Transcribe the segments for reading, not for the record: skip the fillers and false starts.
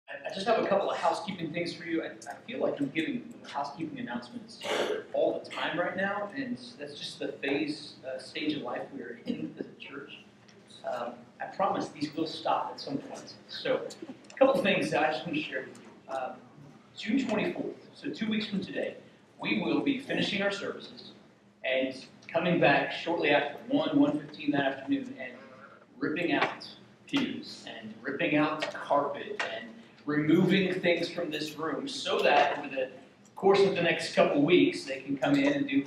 I just have a couple of housekeeping things for you. I feel like I'm giving housekeeping announcements all the time right now, and that's just the stage of life we're in as a church. I promise these will stop at some point. So, a couple of things that I just want to share with you. June 24th, so 2 weeks from today, we will be finishing our services and coming back shortly after 1:15 that afternoon and ripping out pews and ripping out carpet and removing things from this room so that over the course of the next couple weeks they can come in and do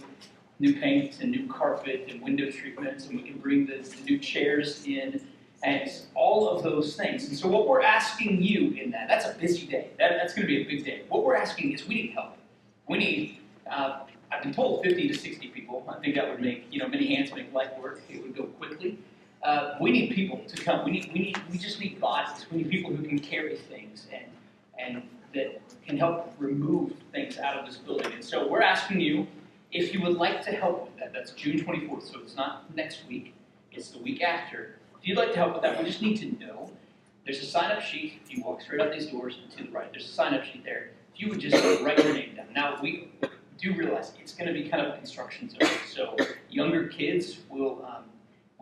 new paint and new carpet and window treatments, and we can bring the new chairs in and all of those things. And so what we're asking you in that's a busy day. That's going to be a big day. What we're asking is we need help. We need, I've been told 50 to 60 people. I think that would make, many hands make light work. It would go quickly. We need people to come. We just need bodies. We need people who can carry things and that can help remove things out of this building. And so we're asking you if you would like to help with that. That's June 24th, so it's not next week. It's the week after. If you'd like to help with that, we just need to know. There's a sign-up sheet. If you walk straight up these doors and to the right, there's a sign-up sheet there. If you would just write your name down. Now, we do realize it's going to be kind of a construction zone. So younger kids will,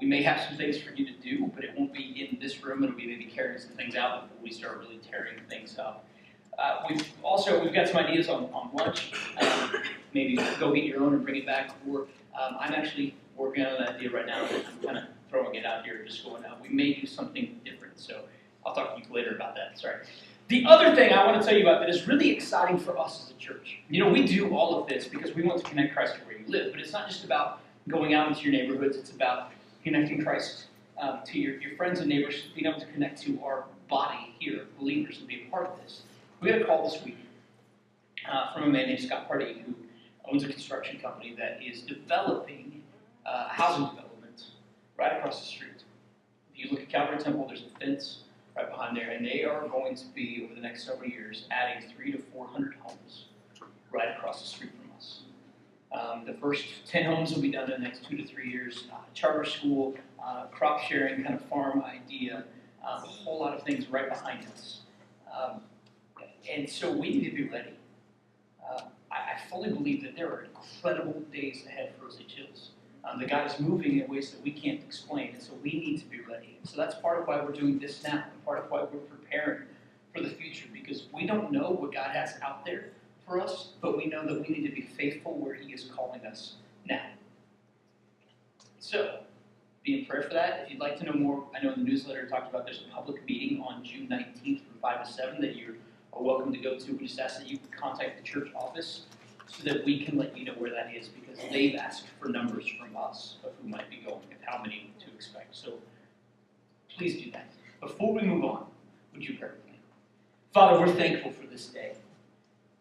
we may have some things for you to do, but it won't be in this room. It'll be maybe carrying some things out before we start really tearing things up. We've got some ideas on lunch. Maybe go get your own and bring it back. Or I'm actually working on an idea right now. I'm kind of throwing it out here, just going out. We may do something different, so I'll talk to you later about that. Sorry. The other thing I want to tell you about that is really exciting for us as a church. We do all of this because we want to connect Christ to where you live, but it's not just about going out into your neighborhoods. It's about connecting Christ to your friends and neighbors, being able to connect to our body here, believers, and be a part of this. We had a call this week from a man named Scott Pardee, who owns a construction company that is developing a housing development right across the street. If you look at Calvary Temple, there's a fence right behind there, and they are going to be, over the next several years, adding 300 to 400 homes right across the street from us. The first 10 homes will be done in the next 2 to 3 years. Charter school, crop sharing kind of farm idea, a whole lot of things right behind us. And so we need to be ready. I fully believe that there are incredible days ahead for Osage Hills. The God is moving in ways that we can't explain, and so we need to be ready. So that's part of why we're doing this now, and part of why we're preparing for the future, because we don't know what God has out there for us, but we know that we need to be faithful where He is calling us now. So, be in prayer for that. If you'd like to know more, I know in the newsletter it talked about there's a public meeting on June 19th from 5 to 7 that you're welcome to go to. We just ask that you contact the church office so that we can let you know where that is, because they've asked for numbers from us of who might be going and how many to expect. So please do that. Before we move on, would you pray with me? Father, we're thankful for this day.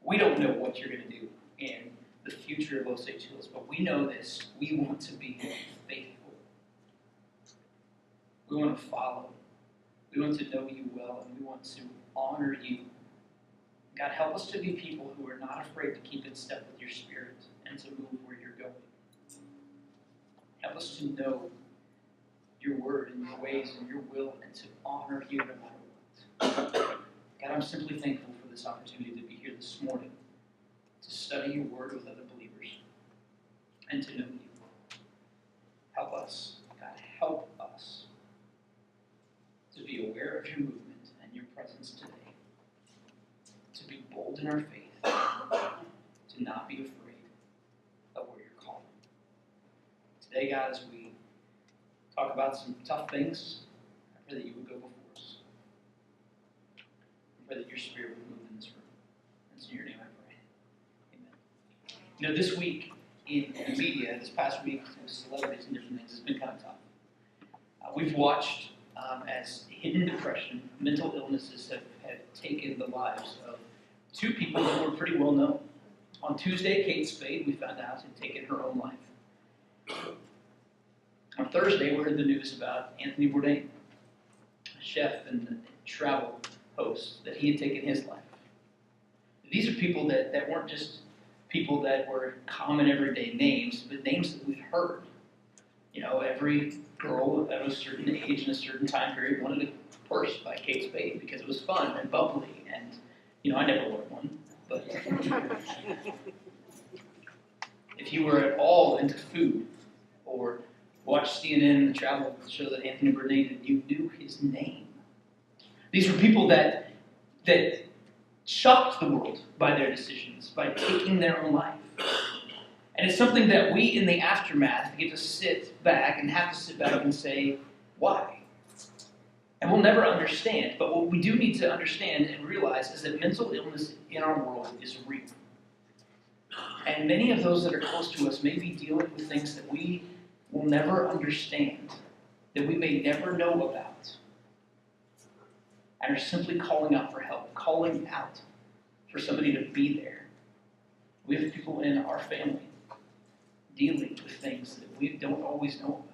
We don't know what you're going to do in the future of Osage Hills, but we know this. We want to be faithful. We want to follow. We want to know you well, and we want to honor you. God, help us to be people who are not afraid to keep in step with your Spirit and to move where you're going. Help us to know your word and your ways and your will and to honor you no matter what. God, I'm simply thankful for this opportunity to be here this morning to study your word with other believers and to know you. Help us, God, help us to be aware of your movement and your presence today. To be bold in our faith, to not be afraid of where you're calling. Today, God, as we talk about some tough things, I pray that you would go before us. I pray that your Spirit would move in this room. And it's in your name I pray. Amen. This week in the media, this past week with celebrities and different things, has been kind of tough. We've watched as hidden depression, mental illnesses have taken the lives of two people that were pretty well known. On Tuesday, Kate Spade, we found out, had taken her own life. On Thursday, we heard the news about Anthony Bourdain, a chef and travel host, that he had taken his life. These are people that weren't just people that were common everyday names, but names that we've heard. Every girl at a certain age in a certain time period wanted a purse by Kate Spade because it was fun and bubbly I never want one, but if you were at all into food or watched CNN, the travel show that Anthony Bourdain did, you knew his name. These were people that shocked the world by their decisions, by taking their own life. And it's something that we, in the aftermath, get to sit back and say, why? And we'll never understand. But what we do need to understand and realize is that mental illness in our world is real. And many of those that are close to us may be dealing with things that we will never understand, that we may never know about, and are simply calling out for help, calling out for somebody to be there. We have people in our family dealing with things that we don't always know about.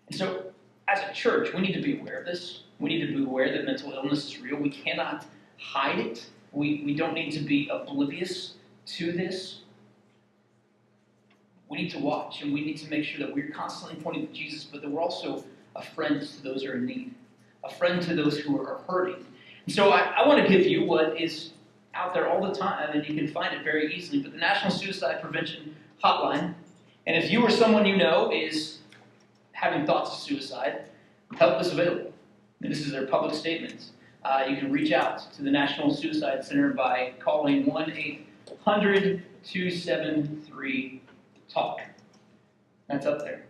And so, as a church, we need to be aware of this. We need to be aware that mental illness is real. We cannot hide it. We don't need to be oblivious to this. We need to watch, and we need to make sure that we're constantly pointing to Jesus, but that we're also a friend to those who are in need, a friend to those who are hurting. And so I want to give you what is out there all the time, and you can find it very easily, but the National Suicide Prevention Hotline. And if you or someone you know is having thoughts of suicide, help is available. And this is their public statements. You can reach out to the National Suicide Center by calling 1-800-273-TALK. That's up there.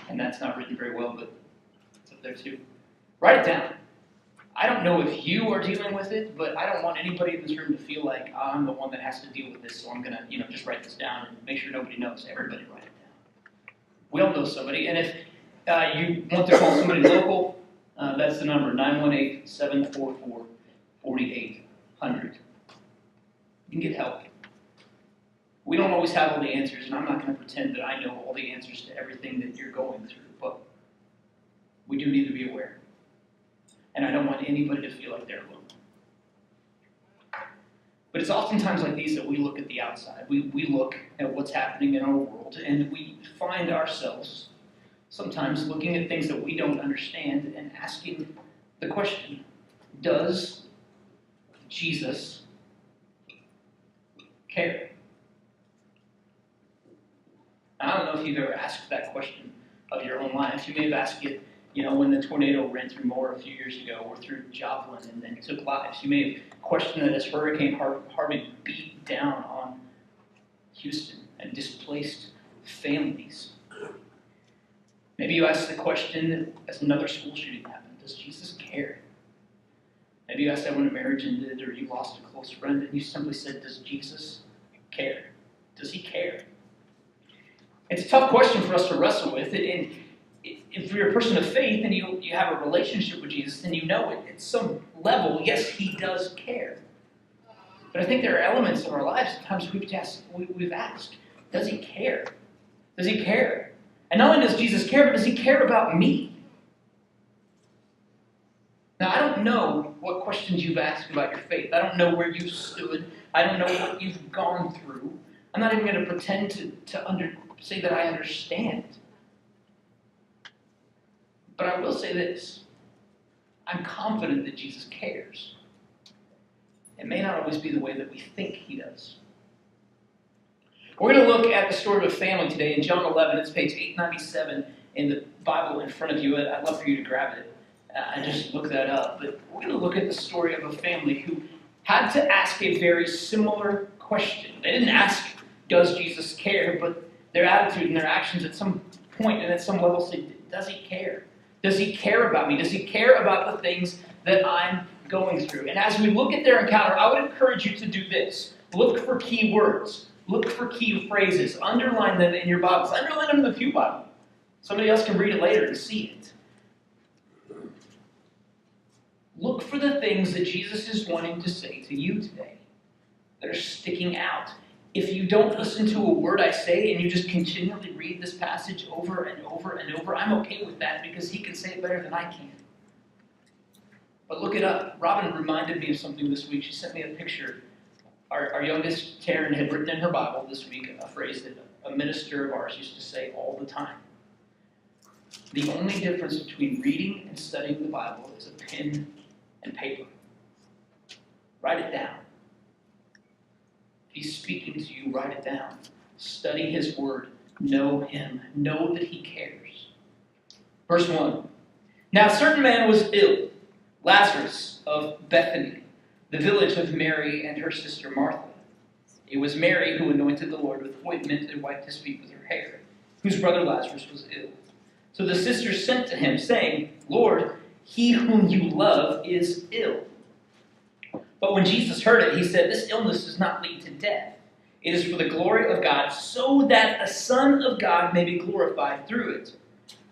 And that's not written very well, but it's up there too. Write it down. I don't know if you are dealing with it, but I don't want anybody in this room to feel like I'm the one that has to deal with this, so I'm going to, just write this down and make sure nobody knows. Everybody write it down. We all know somebody, and if you want to call somebody local, that's the number, 918-744-4800. You can get help. We don't always have all the answers, and I'm not going to pretend that I know all the answers to everything that you're going through, but we do need to be aware. And I don't want anybody to feel like they're alone. But it's oftentimes like these that we look at the outside. We look at what's happening in our world, and we find ourselves sometimes looking at things that we don't understand and asking the question, does Jesus care? I don't know if you've ever asked that question of your own life. You may have asked it, when the tornado ran through Moore a few years ago, or through Joplin and then took lives. You may have questioned that as Hurricane Harvey beat down on Houston and displaced families. Maybe you asked the question as another school shooting happened, does Jesus care? Maybe you asked that when a marriage ended or you lost a close friend and you simply said, does Jesus care? Does he care? It's a tough question for us to wrestle with. And if you're a person of faith and you have a relationship with Jesus, then you know at some level, yes, he does care. But I think there are elements of our lives sometimes we've asked, does he care? Does he care? And not only does Jesus care, but does he care about me? Now, I don't know what questions you've asked about your faith. I don't know where you've stood. I don't know what you've gone through. I'm not even going to pretend to say that I understand. But I will say this. I'm confident that Jesus cares. It may not always be the way that we think he does. We're going to look at the story of a family today in John 11. It's page 897 in the Bible in front of you. I'd love for you to grab it and just look that up. But we're going to look at the story of a family who had to ask a very similar question. They didn't ask, does Jesus care? But their attitude and their actions at some point and at some level say, does he care? Does he care about me? Does he care about the things that I'm going through? And as we look at their encounter, I would encourage you to do this. Look for key words. Look for key phrases. Underline them in your Bibles. Underline them in the Pew Bible. Somebody else can read it later and see it. Look for the things that Jesus is wanting to say to you today that are sticking out. If you don't listen to a word I say and you just continually read this passage over and over and over, I'm okay with that because he can say it better than I can. But look it up. Robin reminded me of something this week. She sent me a picture. Our youngest, Taryn, had written in her Bible this week a phrase that a minister of ours used to say all the time. The only difference between reading and studying the Bible is a pen and paper. Write it down. If he's speaking to you, write it down. Study his word. Know him. Know that he cares. Verse 1. Now a certain man was ill, Lazarus of Bethany, the village of Mary and her sister Martha. It was Mary who anointed the Lord with ointment and wiped his feet with her hair, whose brother Lazarus was ill. So the sisters sent to him, saying, Lord, he whom you love is ill. But when Jesus heard it, he said, this illness does not lead to death. It is for the glory of God, so that the Son of God may be glorified through it.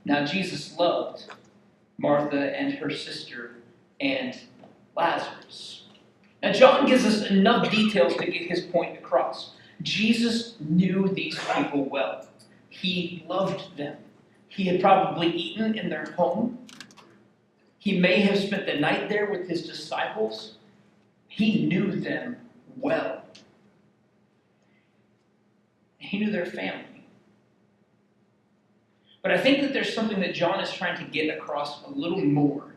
Now Jesus loved Martha and her sister and Lazarus. Now John gives us enough details to get his point across. Jesus knew these people well. He loved them. He had probably eaten in their home. He may have spent the night there with his disciples. He knew them well. He knew their family. But I think that there's something that John is trying to get across a little more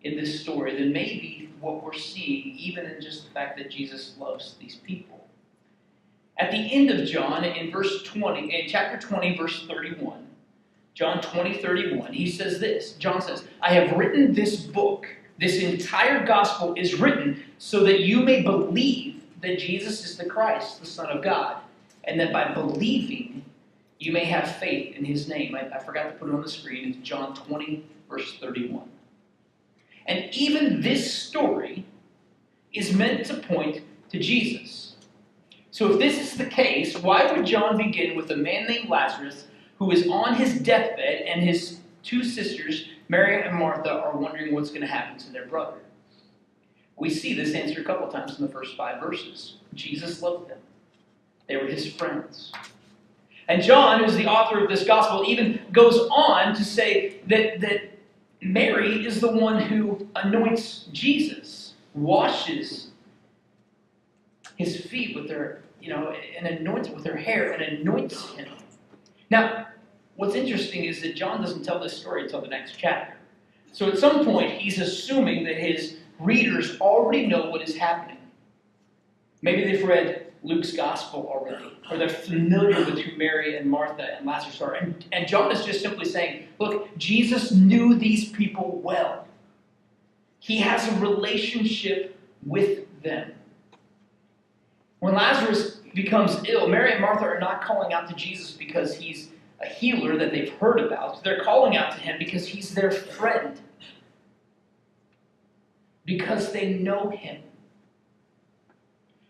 in this story than maybe what we're seeing, even in just the fact that Jesus loves these people. At the end of John, in chapter 20, verse 31, John 20:31, he says this. John says, I have written this book. This entire gospel is written so that you may believe that Jesus is the Christ, the Son of God, and that by believing you may have faith in his name. I forgot to put it on the screen. It's John 20, verse 31. And even this story is meant to point to Jesus. So if this is the case, why would John begin with a man named Lazarus who is on his deathbed and his two sisters, Mary and Martha, are wondering what's going to happen to their brother? We see this answer a couple times in the first 5 verses. Jesus loved them. They were his friends. And John, who's the author of this gospel, even goes on to say that Mary is the one who anoints Jesus, washes his feet with her, and anoints it with her hair and anoints him. Now, what's interesting is that John doesn't tell this story until the next chapter. So at some point, he's assuming that his readers already know what is happening. Maybe they've read Luke's gospel already, or they're familiar with who Mary and Martha and Lazarus are. And John is just simply saying, look, Jesus knew these people well. He has a relationship with them. When Lazarus becomes ill, Mary and Martha are not calling out to Jesus because he's a healer that they've heard about. They're calling out to him because he's their friend. Because they know him.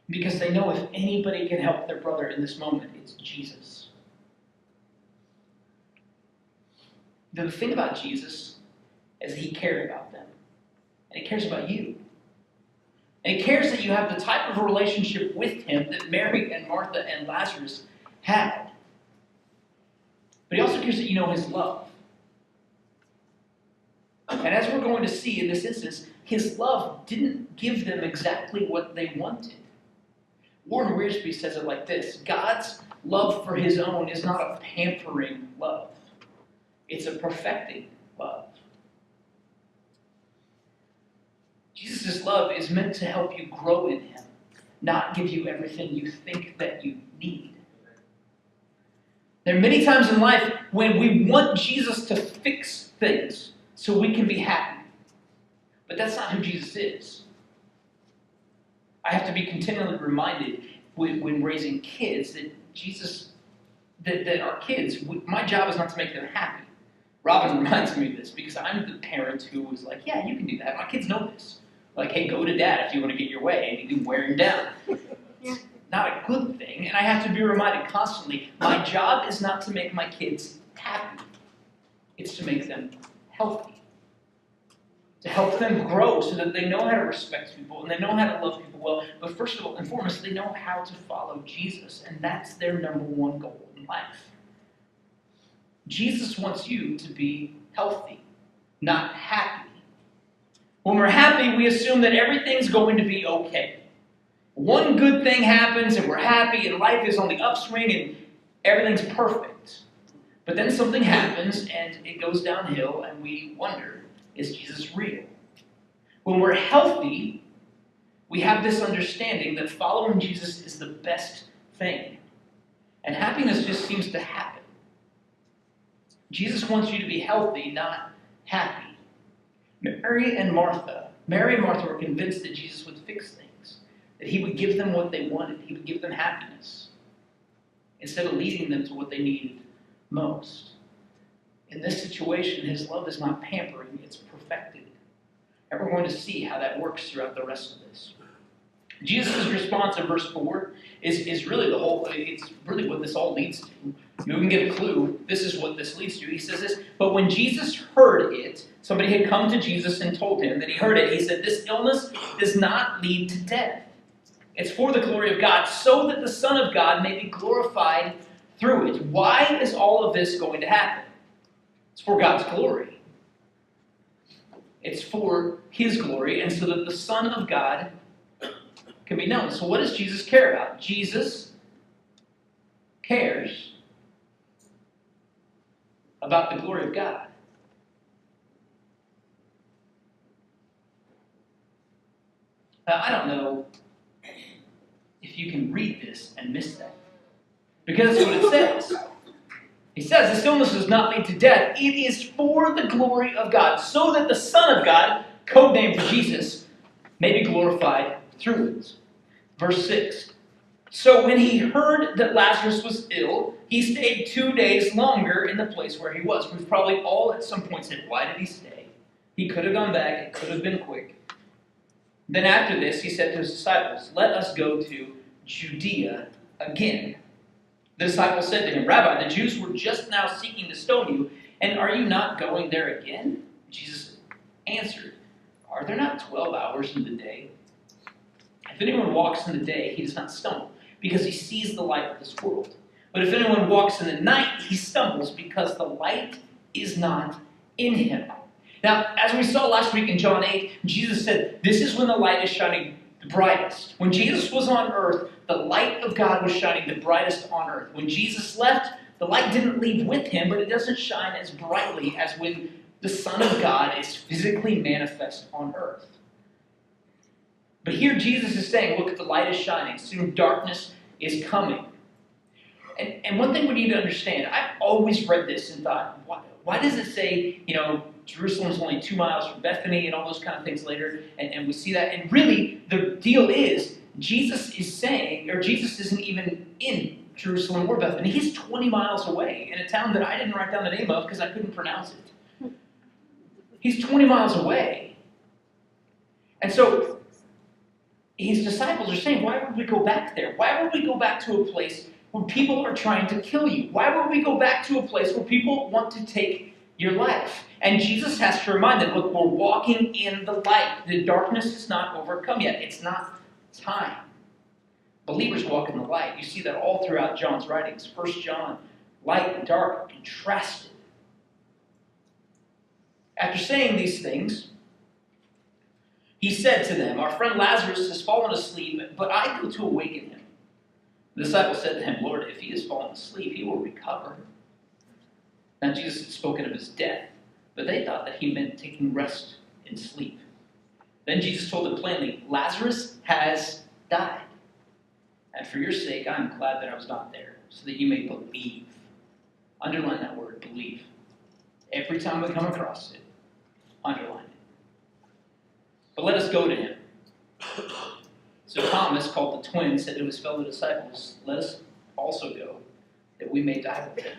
Because they know if anybody can help their brother in this moment, it's Jesus. The thing about Jesus is that he cared about them. And he cares about you. And he cares that you have the type of relationship with him that Mary and Martha and Lazarus had. But he also cares that you know his love. And as we're going to see in this instance, his love didn't give them exactly what they wanted. Warren Wiersbe says it like this: God's love for his own is not a pampering love. It's a perfecting love. Jesus' love is meant to help you grow in him, not give you everything you think that you need. There are many times in life when we want Jesus to fix things so we can be happy. But that's not who Jesus is. I have to be continually reminded when raising kids that that our kids, my job is not to make them happy. Robin reminds me of this because I'm the parent who was like, yeah, you can do that. My kids know this. Like, hey, go to dad if you want to get your way, and you can wear him down. It's not a good thing, and I have to be reminded constantly, my job is not to make my kids happy. It's to make them healthy. To help them grow so that they know how to respect people and they know how to love people well. But first of all and foremost, they know how to follow Jesus. And that's their number one goal in life. Jesus wants you to be healthy, not happy. When we're happy, we assume that everything's going to be okay. One good thing happens and we're happy and life is on the upswing and everything's perfect. But then something happens and it goes downhill and we wonder, is Jesus real? When we're healthy, we have this understanding that following Jesus is the best thing. And happiness just seems to happen. Jesus wants you to be healthy, not happy. Mary and Martha were convinced that Jesus would fix things, that he would give them what they wanted. He would give them happiness instead of leading them to what they needed most. In this situation, his love is not pampering, it's perfected. And we're going to see how that works throughout the rest of this. Jesus' response in verse 4 is really it's really what this all leads to. We can get a clue. This is what this leads to. He says this, but when Jesus heard it, somebody had come to Jesus and told him that he heard it. He said, this illness does not lead to death. It's for the glory of God, so that the Son of God may be glorified through it. Why is all of this going to happen? It's for God's glory. It's for his glory, and so that the Son of God can be known. So what does Jesus care about? Jesus cares about the glory of God. Now, I don't know if you can read this and miss that, because that's what it says. He says, this illness does not lead to death. It is for the glory of God, so that the Son of God, codenamed for Jesus, may be glorified through it. Verse 6. So when he heard that Lazarus was ill, he stayed 2 days longer in the place where he was. We've probably all at some point said, why did he stay? He could have gone back. It could have been quick. Then after this, he said to his disciples, let us go to Judea again. The disciples said to him, Rabbi, the Jews were just now seeking to stone you, and are you not going there again? Jesus answered, are there not 12 hours in the day? If anyone walks in the day, he does not stumble, because he sees the light of this world. But if anyone walks in the night, he stumbles, because the light is not in him. Now, as we saw last week in John 8, Jesus said, this is when the light is shining the brightest. When Jesus was on earth, the light of God was shining the brightest on earth. When Jesus left, the light didn't leave with him, but it doesn't shine as brightly as when the Son of God is physically manifest on earth. But here Jesus is saying, look, the light is shining. Soon darkness is coming. And one thing we need to understand, I've always read this and thought, why does it say, Jerusalem's only 2 miles from Bethany and all those kind of things later, and we see that. And really, the deal is, Jesus is saying, or Jesus isn't even in Jerusalem or Bethany. He's 20 miles away in a town that I didn't write down the name of because I couldn't pronounce it. He's 20 miles away. And so, his disciples are saying, why would we go back there? Why would we go back to a place where people are trying to kill you? Why would we go back to a place where people want to take your life? And Jesus has to remind them, look, we're walking in the light. The darkness is not overcome yet. It's not time. Believers walk in the light. You see that all throughout John's writings. 1 John, light and dark are contrasted. After saying these things, he said to them, our friend Lazarus has fallen asleep, but I go to awaken him. The disciples said to him, Lord, if he has fallen asleep, he will recover. Now Jesus had spoken of his death, but they thought that he meant taking rest in sleep. Then Jesus told them plainly, Lazarus has died. And for your sake, I am glad that I was not there, so that you may believe. Underline that word, believe. Every time we come across it, underline it. But let us go to him. So Thomas, called the twin, said to his fellow disciples, let us also go, that we may die with him.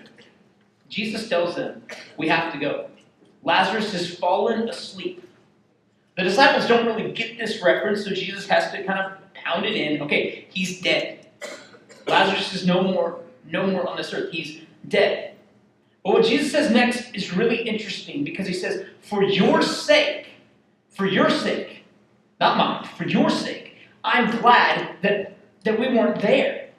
Jesus tells them, we have to go. Lazarus has fallen asleep. The disciples don't really get this reference, so Jesus has to kind of pound it in. Okay, he's dead. Lazarus is no more on this earth. He's dead. But what Jesus says next is really interesting, because he says, for your sake, not mine, for your sake, I'm glad that we weren't there,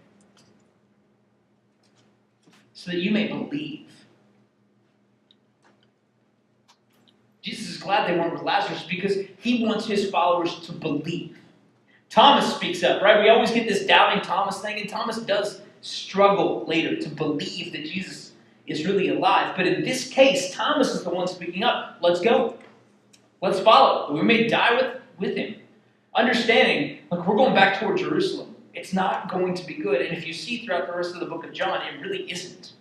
so that you may believe. Jesus is glad they weren't with Lazarus because he wants his followers to believe. Thomas speaks up, right? We always get this doubting Thomas thing, and Thomas does struggle later to believe that Jesus is really alive. But in this case, Thomas is the one speaking up. Let's go. Let's follow. We may die with him. Understanding, like, we're going back toward Jerusalem. It's not going to be good. And if you see throughout the rest of the book of John, it really isn't.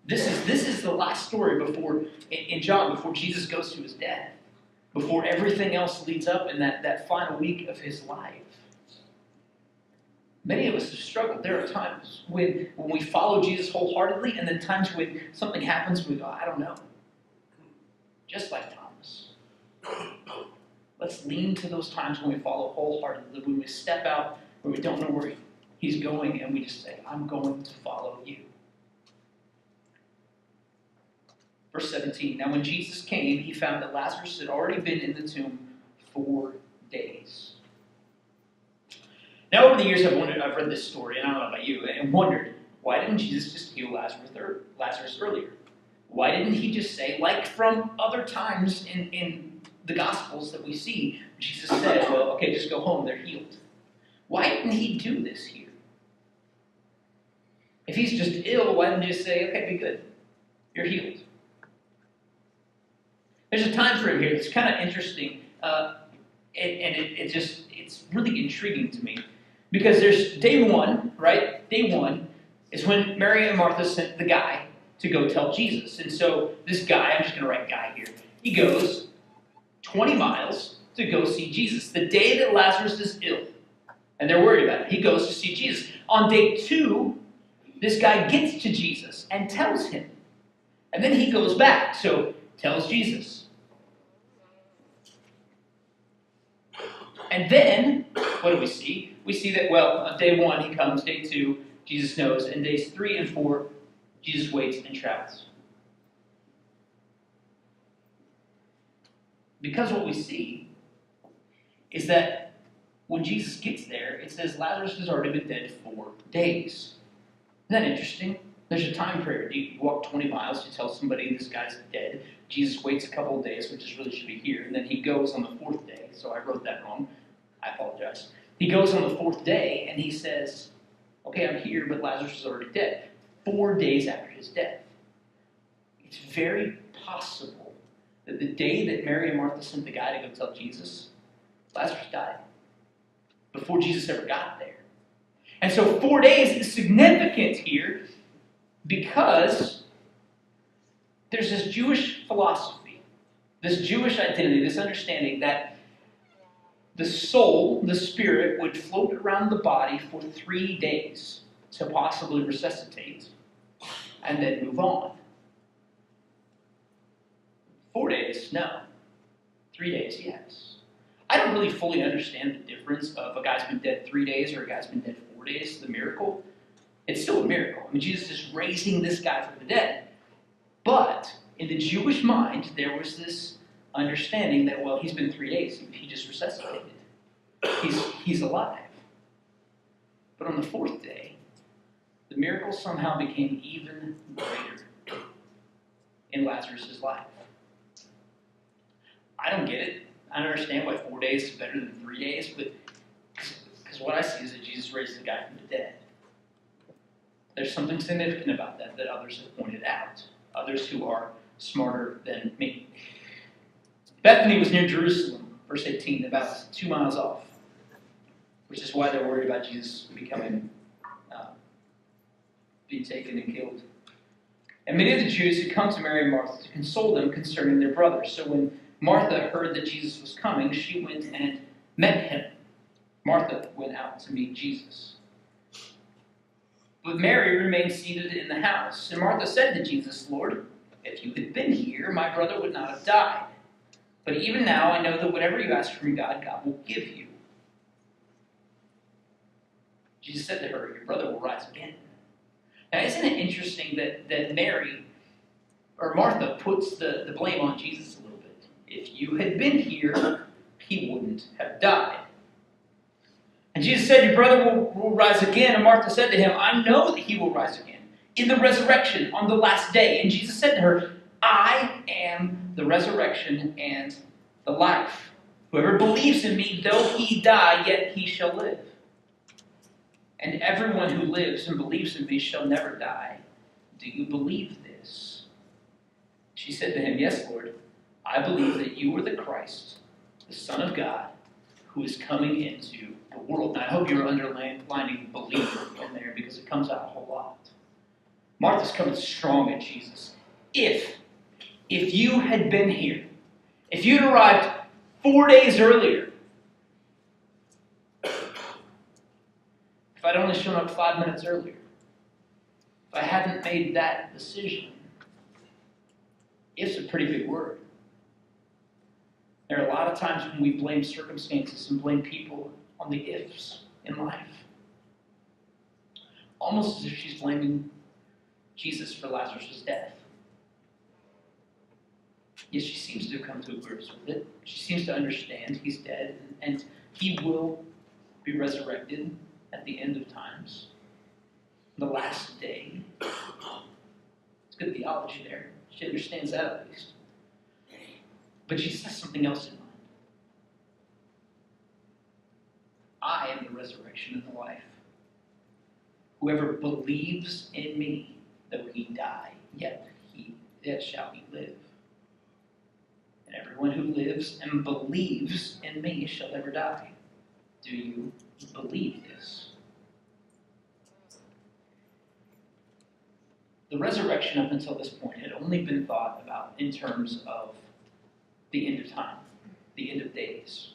This is the last story in John, before Jesus goes to his death, before everything else leads up in that final week of his life. Many of us have struggled. There are times when we follow Jesus wholeheartedly, and then times when something happens and we go, I don't know. Just like Thomas. Let's lean to those times when we follow wholeheartedly, when we step out, when we don't know where he's going, and we just say, I'm going to follow you. Verse 17, now when Jesus came, he found that Lazarus had already been in the tomb 4 days. Now over the years I've read this story, and I don't know about you, and wondered, why didn't Jesus just heal Lazarus earlier? Why didn't he just say, like from other times in the Gospels that we see, Jesus said, well, okay, just go home, they're healed. Why didn't he do this here? If he's just ill, why didn't he just say, okay, be good, you're healed? There's a time frame here that's kind of interesting, it's really intriguing to me. Because there's day one, right? Day one is when Mary and Martha sent the guy to go tell Jesus. And so this guy, I'm just going to write guy here, he goes 20 miles to go see Jesus. The day that Lazarus is ill, and they're worried about it, he goes to see Jesus. On day 2, this guy gets to Jesus and tells him. And then he goes back, so tells Jesus. And then, what do we see? We see that, well, on day 1, he comes. Day 2, Jesus knows. And days 3 and 4, Jesus waits and travels. Because what we see is that when Jesus gets there, it says Lazarus has already been dead 4 days. Isn't that interesting? There's a time period. You walk 20 miles, you tell somebody this guy's dead. Jesus waits a couple of days, which really should be here. And then he goes on the 4th day. So I wrote that wrong. I apologize. He goes on the 4th day and he says, okay, I'm here, but Lazarus is already dead. 4 days after his death. It's very possible that the day that Mary and Martha sent the guy to go tell Jesus, Lazarus died before Jesus ever got there. And so 4 days is significant here because there's this Jewish philosophy, this Jewish identity, this understanding that the soul, the spirit, would float around the body for 3 days to possibly resuscitate and then move on. 4 days, no. 3 days, yes. I don't really fully understand the difference of a guy's been dead 3 days or a guy's been dead 4 days, the miracle. It's still a miracle. I mean, Jesus is raising this guy from the dead. But in the Jewish mind, there was this understanding that, well, he's been 3 days. He just resuscitated. He's alive. But on the 4th day, the miracle somehow became even greater in Lazarus' life. I don't get it. I don't understand why 4 days is better than 3 days, but because what I see is that Jesus raised the guy from the dead. There's something significant about that others have pointed out. Others who are smarter than me. Bethany was near Jerusalem, verse 18, about 2 miles off, which is why they're worried about Jesus being taken and killed. And many of the Jews had come to Mary and Martha to console them concerning their brother. So when Martha heard that Jesus was coming, she went and met him. Martha went out to meet Jesus. But Mary remained seated in the house. And Martha said to Jesus, Lord, if you had been here, my brother would not have died. But even now I know that whatever you ask from God, God will give you. Jesus said to her, your brother will rise again. Now isn't it interesting that Mary, or Martha, puts the blame on Jesus a little bit. If you had been here, he wouldn't have died. And Jesus said, your brother will rise again. And Martha said to him, I know that he will rise again in the resurrection on the last day. And Jesus said to her, I am the resurrection and the life. Whoever believes in me, though he die, yet he shall live. And everyone who lives and believes in me shall never die. Do you believe this? She said to him, yes, Lord. I believe that you are the Christ, the Son of God, who is coming into the world. And I hope you're underlining belief in there because it comes out a whole lot. Martha's coming strong at Jesus. If you had been here, if you'd arrived 4 days earlier, if I'd only shown up 5 minutes earlier, if I hadn't made that decision, if's a pretty big word. There are a lot of times when we blame circumstances and blame people on the ifs in life. Almost as if she's blaming Jesus for Lazarus' death. Yes, she seems to have come to grips with it. She seems to understand he's dead and he will be resurrected at the end of times. The last day. It's good theology there. She understands that at least. But she says something else in mind. I am the resurrection and the life. Whoever believes in me, though he die, yet shall he live. And everyone who lives and believes in me shall never die. Do you believe this? The resurrection up until this point had only been thought about in terms of the end of time, the end of days.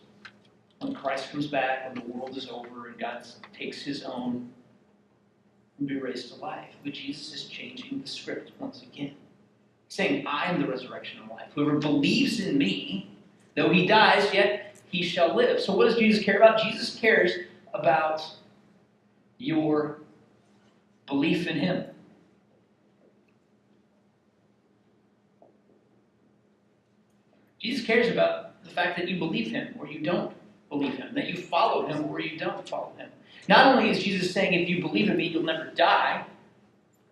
When Christ comes back, when the world is over and God takes his own and be raised to life. But Jesus is changing the script once again. He's saying, I am the resurrection and life. Whoever believes in me, though he dies, yet he shall live. So what does Jesus care about? Jesus cares about your belief in him. Jesus cares about the fact that you believe him or you don't believe him, that you follow him or you don't follow him. Not only is Jesus saying, if you believe in me, you'll never die,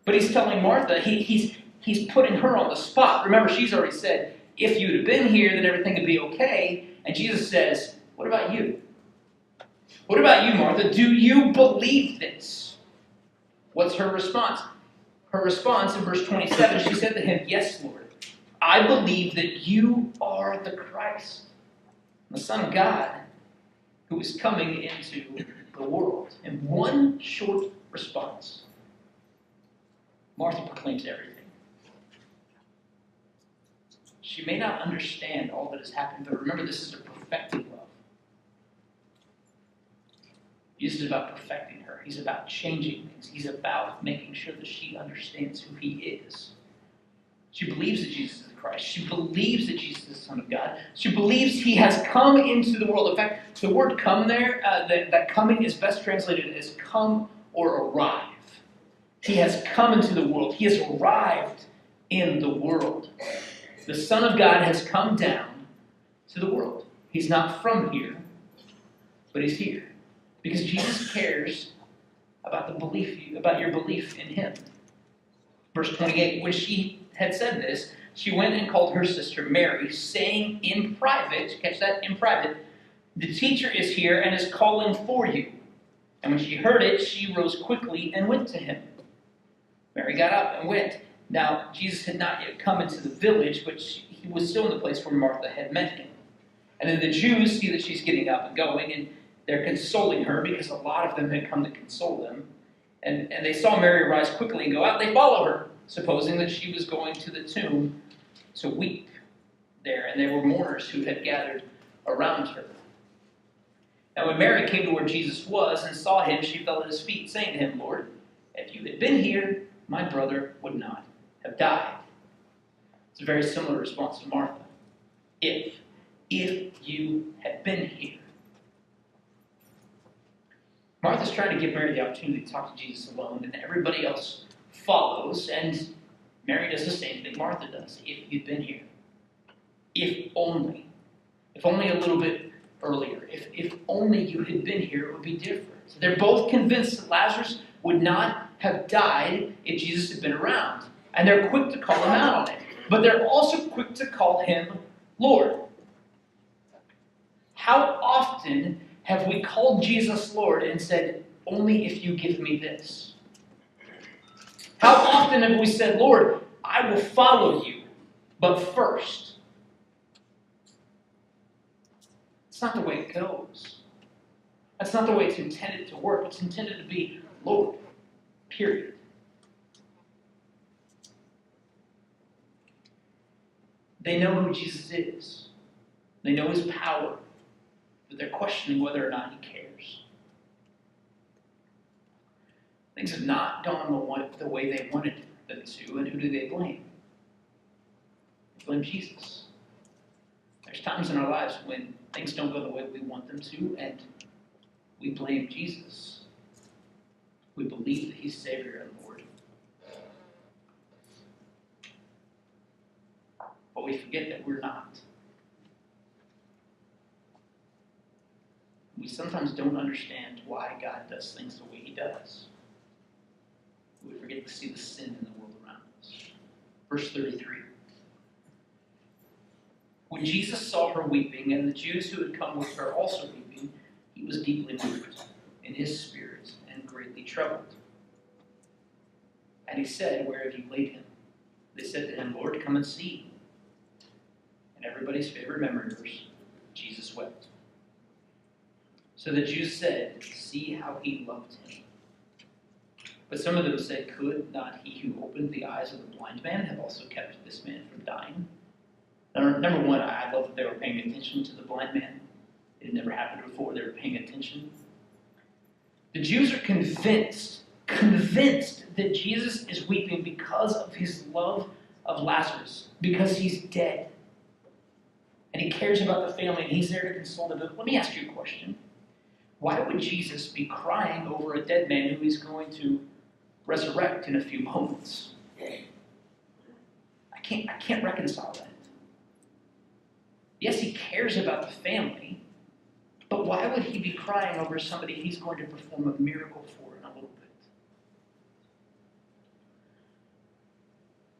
but he's telling Martha, he's putting her on the spot. Remember, she's already said, if you'd have been here, then everything would be okay. And Jesus says, what about you? What about you, Martha? Do you believe this? What's her response? Her response in verse 27, she said to him, yes, Lord. I believe that you are the Christ, the Son of God, who is coming into the world. In one short response, Martha proclaims everything. She may not understand all that has happened, but remember, this is a perfecting love. Jesus is about perfecting her. He's about changing things. He's about making sure that she understands who he is. She believes that Jesus is the Christ. She believes that Jesus is the Son of God. She believes he has come into the world. In fact, the word come there, that coming is best translated as come or arrive. He has come into the world. He has arrived in the world. The Son of God has come down to the world. He's not from here, but he's here. Because Jesus cares about about your belief in him. Verse 28, when she had said this, she went and called her sister Mary, saying in private, catch that, in private, the teacher is here and is calling for you. And when she heard it, she rose quickly and went to him. Mary got up and went. Now, Jesus had not yet come into the village, but he was still in the place where Martha had met him. And then the Jews see that she's getting up and going, and they're consoling her because a lot of them had come to console them. And they saw Mary rise quickly and go out. They follow her, supposing that she was going to the tomb to weep there. And there were mourners who had gathered around her. Now when Mary came to where Jesus was and saw him, she fell at his feet, saying to him, Lord, if you had been here, my brother would not have died. It's a very similar response to Martha. If you had been here. Martha's trying to give Mary the opportunity to talk to Jesus alone, and everybody else follows, and Mary does the same thing Martha does. If you'd been here. If only a little bit earlier. If only you had been here, it would be different. So they're both convinced that Lazarus would not have died if Jesus had been around. And they're quick to call him out on it. But they're also quick to call him Lord. How often have we called Jesus Lord and said, only if you give me this? How often have we said, Lord, I will follow you, but first? It's not the way it goes. That's not the way it's intended to work. It's intended to be Lord, period. They know who Jesus is. They know his power, but they're questioning whether or not he cares. Things have not gone the way they wanted them to, and who do they blame? They blame Jesus. There's times in our lives when things don't go the way we want them to, and we blame Jesus. We believe that he's Savior and Lord. But we forget that we're not. We sometimes don't understand why God does things the way he does. We forget to see the sin in the world around us. Verse 33. When Jesus saw her weeping, and the Jews who had come with her also weeping, he was deeply moved in his spirit and greatly troubled. And he said, "Where have you laid him?" They said to him, "Lord, come and see." And everybody's favorite memory verse, Jesus wept. So the Jews said, "See how he loved him." But some of them said, "Could not he who opened the eyes of the blind man have also kept this man from dying?" Number one, I love that they were paying attention to the blind man. It had never happened before. They were paying attention. The Jews are convinced that Jesus is weeping because of his love of Lazarus, because he's dead. And he cares about the family, and he's there to console them. But let me ask you a question. Why would Jesus be crying over a dead man who he's going to resurrect in a few moments? I can't reconcile that. Yes, he cares about the family, but why would he be crying over somebody he's going to perform a miracle for in a little bit?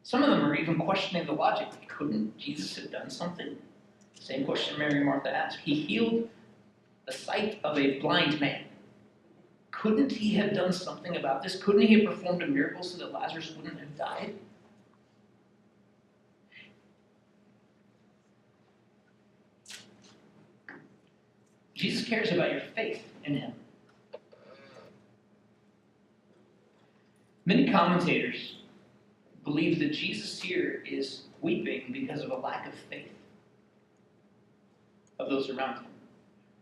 Some of them are even questioning the logic. Couldn't Jesus have done something? Same question Mary and Martha asked. He healed the sight of a blind man. Couldn't he have done something about this? Couldn't he have performed a miracle so that Lazarus wouldn't have died? Jesus cares about your faith in him. Many commentators believe that Jesus here is weeping because of a lack of faith of those around him.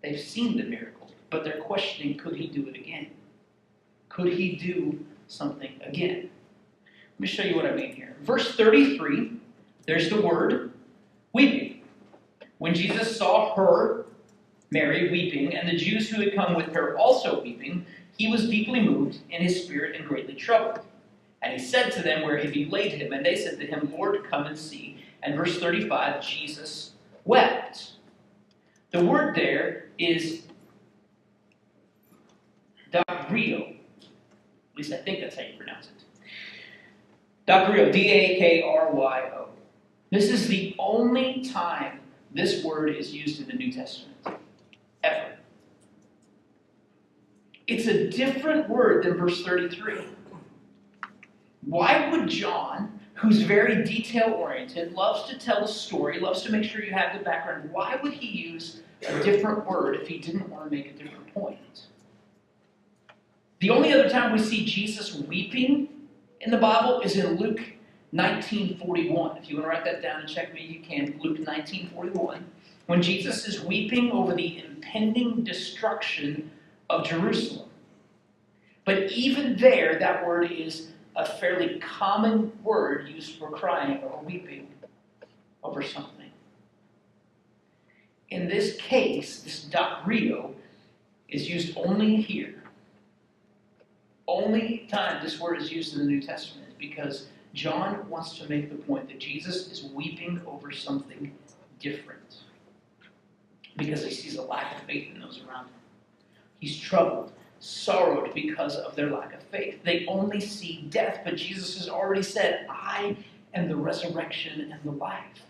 They've seen the miracle, but they're questioning, could he do it again? Could he do something again? Let me show you what I mean here. Verse 33, there's the word weeping. When Jesus saw her, Mary, weeping, and the Jews who had come with her also weeping, he was deeply moved in his spirit and greatly troubled. And he said to them, "Where have you laid him?" And they said to him, "Lord, come and see." And verse 35, Jesus wept. The word there is dakryo. At least I think that's how you pronounce it. Dakryo, D-A-K-R-Y-O. This is the only time this word is used in the New Testament. Ever. It's a different word than verse 33. Why would John, who's very detail-oriented, loves to tell a story, loves to make sure you have the background, why would he use a different word if he didn't want to make a different point? The only other time we see Jesus weeping in the Bible is in Luke 19:41. If you want to write that down and check me, you can. Luke 19:41. When Jesus is weeping over the impending destruction of Jerusalem. But even there, that word is a fairly common word used for crying or weeping over something. In this case, this dakryo is used only here. Only time this word is used in the New Testament is because John wants to make the point that Jesus is weeping over something different. Because he sees a lack of faith in those around him. He's troubled, sorrowed because of their lack of faith. They only see death, but Jesus has already said, "I am the resurrection and the life."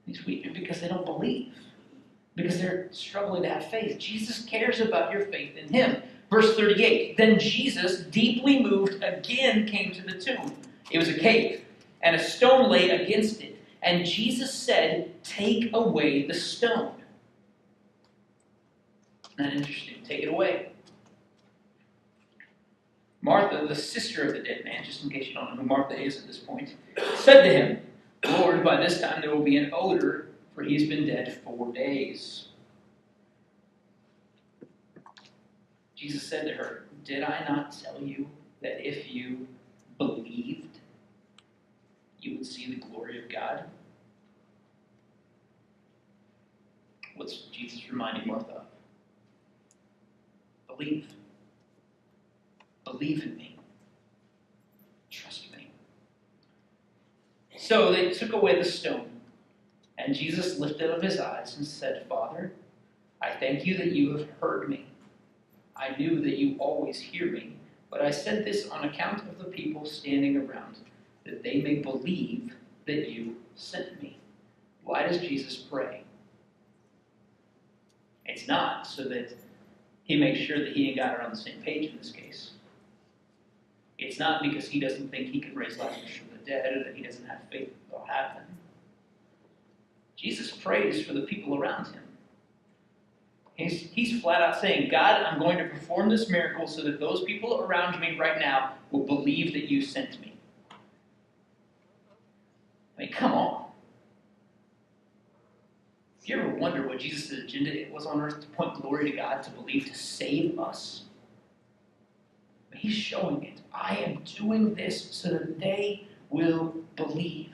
He's weeping because they don't believe, because they're struggling to have faith. Jesus cares about your faith in him. Verse 38, then Jesus, deeply moved, again came to the tomb. It was a cave, and a stone lay against it. And Jesus said, "Take away the stone." Isn't that interesting? Take it away. Martha, the sister of the dead man, just in case you don't know who Martha is at this point, said to him, Lord, by this time there will be an odor, for he's been dead 4 days. Jesus said to her, did I not tell you that if you believed, you would see the glory of God? What's Jesus reminding Martha of? Believe. Believe in me. Trust me. So they took away the stone, and Jesus lifted up his eyes and said, Father, I thank you that you have heard me. I knew that you always hear me, but I said this on account of the people standing around, that they may believe that you sent me. Why does Jesus pray? It's not so that he makes sure that he and God are on the same page in this case. It's not because he doesn't think he can raise Lazarus from the dead or that he doesn't have faith that it'll happen. Jesus prays for the people around him. He's flat out saying, God, I'm going to perform this miracle so that those people around me right now will believe that you sent me. I mean, come on. If you ever wonder what Jesus' agenda was on earth, to point glory to God, to believe, to save us, he's showing it. I am doing this so that they will believe.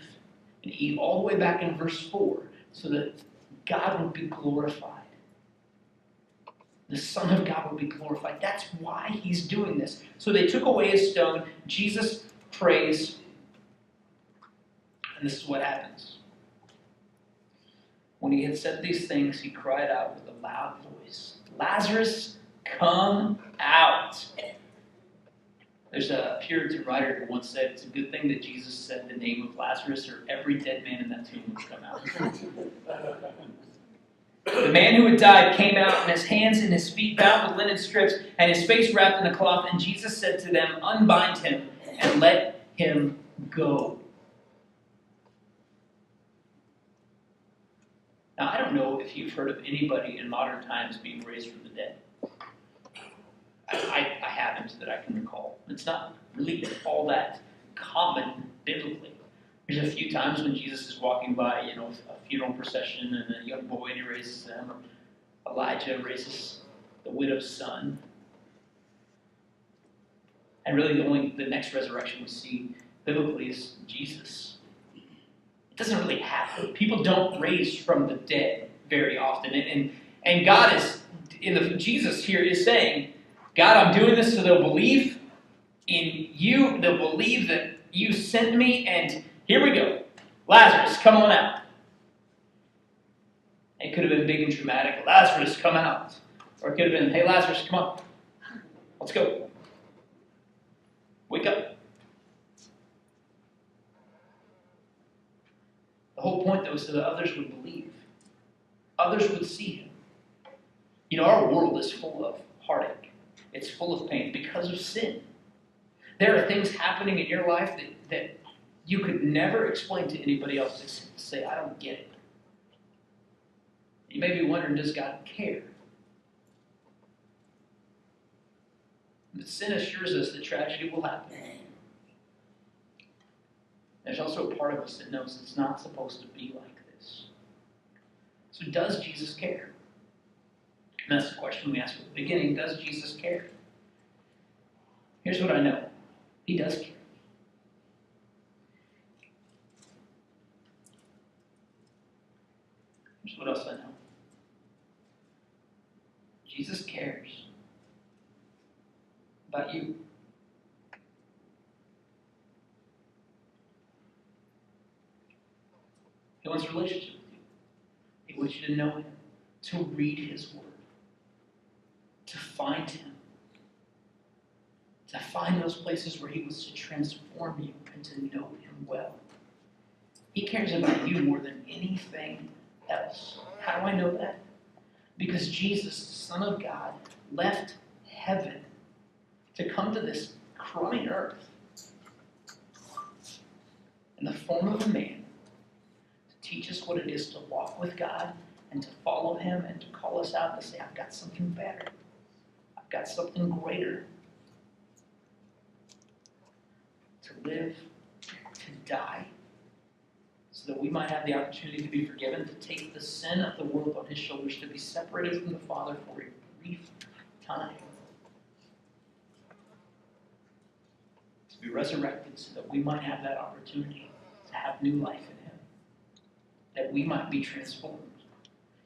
And all the way back in verse 4, so that God would be glorified. The Son of God will be glorified. That's why he's doing this. So they took away his stone. Jesus prays. And this is what happens. When he had said these things, he cried out with a loud voice, Lazarus, come out. There's a Puritan writer who once said, it's a good thing that Jesus said the name of Lazarus, or every dead man in that tomb would come out. The man who had died came out, and his hands and his feet bound with linen strips, and his face wrapped in a cloth. And Jesus said to them, unbind him and let him go. Now, I don't know if you've heard of anybody in modern times being raised from the dead. I haven't that I can recall. It's not really all that common biblically. There's a few times when Jesus is walking by, a funeral procession and a young boy and he raises them. Or Elijah raises the widow's son. And really the next resurrection we see biblically is Jesus. It doesn't really happen. People don't raise from the dead very often. And God is, Jesus here is saying, God, I'm doing this so they'll believe in you. They'll believe that you sent me. And here we go. Lazarus, come on out. It could have been big and dramatic. Lazarus, come out. Or it could have been, hey, Lazarus, come on. Let's go. Wake up. The whole point, though, is so that others would believe. Others would see him. Our world is full of heartache. It's full of pain because of sin. There are things happening in your life that you could never explain to anybody else except to say, I don't get it. You may be wondering, does God care? But sin assures us that tragedy will happen. There's also a part of us that knows it's not supposed to be like this. So does Jesus care? And that's the question we asked at the beginning. Does Jesus care? Here's what I know. He does care. Here's what else I know. Jesus cares about you. He wants a relationship with you. He wants you to know him, to read his word, to find him, to find those places where he wants to transform you and to know him well. He cares about you more than anything else. How do I know that? Because Jesus, the Son of God, left heaven to come to this crummy earth in the form of a man to teach us what it is to walk with God and to follow him and to call us out and to say, I've got something better. I've got something greater. To live, to die, so that we might have the opportunity to be forgiven, to take the sin of the world on his shoulders, to be separated from the Father for a brief time, to be resurrected so that we might have that opportunity to have new life in him, that we might be transformed.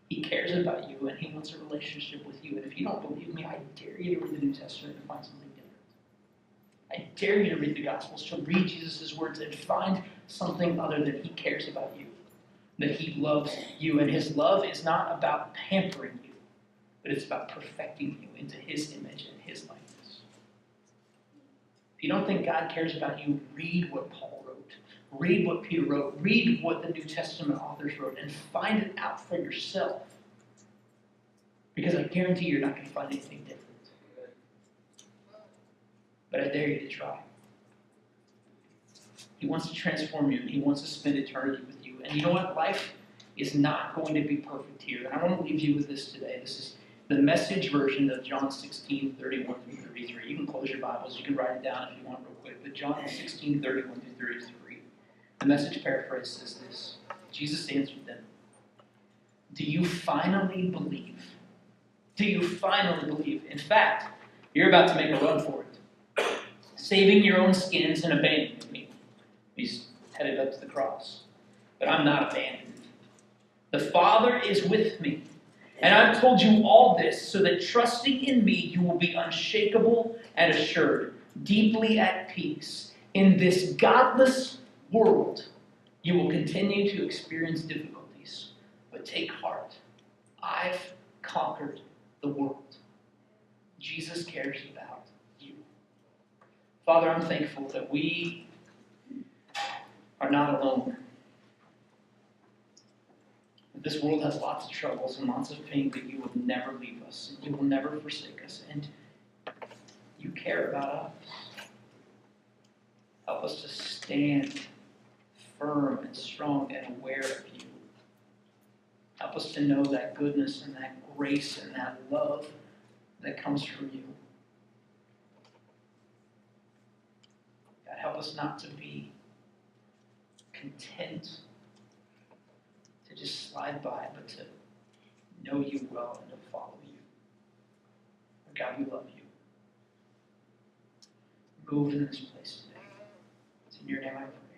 He cares about you and he wants a relationship with you. And if you don't believe me, I dare you to read the New Testament and find something different. I dare you to read the Gospels, to read Jesus' words and find something other than he cares about you, that he loves you. And his love is not about pampering you, but it's about perfecting you into his image and his likeness. If you don't think God cares about you, read what Paul wrote. Read what Peter wrote. Read what the New Testament authors wrote and find it out for yourself. Because I guarantee you're not going to find anything different. But I dare you to try. He wants to transform you, and he wants to spend eternity with you. And you know what? Life is not going to be perfect here. And I want to leave you with this today. This is the Message version of John 16, 31 through 33. You can close your Bibles. You can write it down if you want real quick. But John 16, 31 through 33. The Message paraphrase says this. Jesus answered them, "Do you finally believe? Do you finally believe? In fact, you're about to make a run for it. Saving your own skins and abandoning me." He's headed up to the cross. "But I'm not abandoned. The Father is with me. And I've told you all this so that trusting in me, you will be unshakable and assured, deeply at peace. In this godless world, you will continue to experience difficulties. But take heart. I've conquered the world." Jesus cares about you. Father, I'm thankful that we are not alone. This world has lots of troubles and lots of pain, but you will never leave us. And you will never forsake us. And you care about us. Help us to stand firm and strong and aware of you. Help us to know that goodness and that grace and that love that comes from you. God, help us not to be content to just slide by, but to know you well and to follow you. God, we love you. Move in this place today. It's in your name I pray.